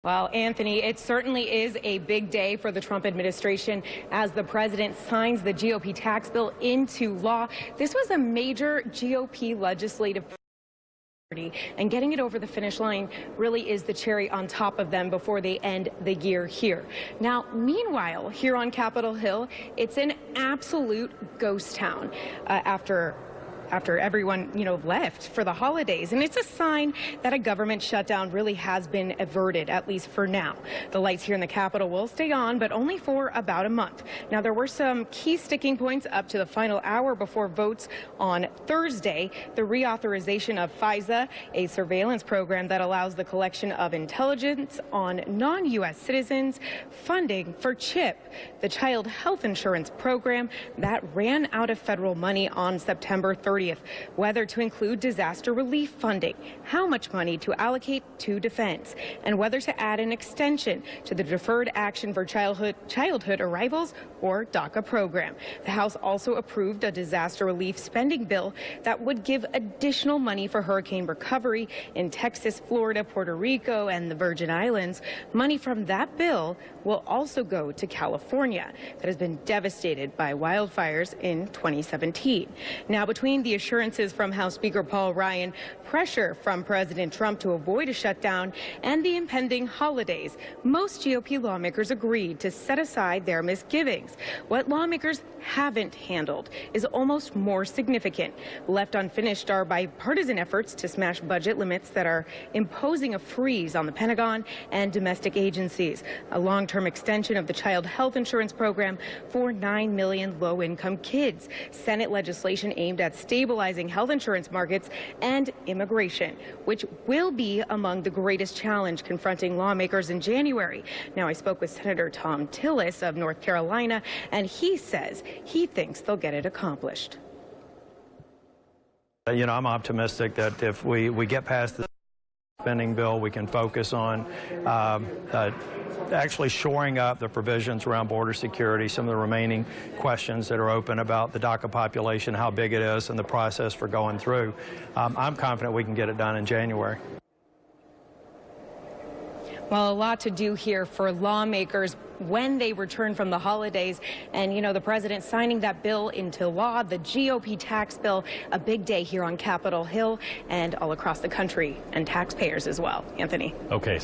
Well, Anthony, it certainly is a big day for the Trump administration as the president signs the GOP tax bill into law. This was a major GOP legislative priority, and getting it over the finish line really is the cherry on top of them before they end the year here. Now, meanwhile, here on Capitol Hill, it's an absolute ghost town after everyone, left for the holidays. And it's a sign that a government shutdown really has been averted, at least for now. The lights here in the Capitol will stay on, but only for about a month. Now, there were some key sticking points up to the final hour before votes on Thursday. The reauthorization of FISA, a surveillance program that allows the collection of intelligence on non-U.S. citizens, funding for CHIP, the child health insurance program that ran out of federal money on September 30th. Whether to include disaster relief funding, how much money to allocate to defense, and whether to add an extension to the Deferred Action for Childhood Arrivals, or DACA program. The House also approved a disaster relief spending bill that would give additional money for hurricane recovery in Texas, Florida, Puerto Rico, and the Virgin Islands. Money from that bill will also go to California, that has been devastated by wildfires in 2017. Now, between the assurances from House Speaker Paul Ryan, pressure from President Trump to avoid a shutdown, and the impending holidays, most GOP lawmakers agreed to set aside their misgivings. What lawmakers haven't handled is almost more significant. Left unfinished are bipartisan efforts to smash budget limits that are imposing a freeze on the Pentagon and domestic agencies, a long-term extension of the child health insurance program for 9 million low-income kids, Senate legislation aimed at stabilizing health insurance markets, and immigration, which will be among the greatest challenge confronting lawmakers in January. Now, I spoke with Senator Tom Tillis of North Carolina, and he says he thinks they'll get it accomplished. I'm optimistic that if we get past the spending bill, we can focus on actually shoring up the provisions around border security, some of the remaining questions that are open about the DACA population, how big it is, and the process for going through. I'm confident we can get it done in January. Well, a lot to do here for lawmakers when they return from the holidays. And, the president signing that bill into law, the GOP tax bill, a big day here on Capitol Hill and all across the country, and taxpayers as well. Anthony. Okay.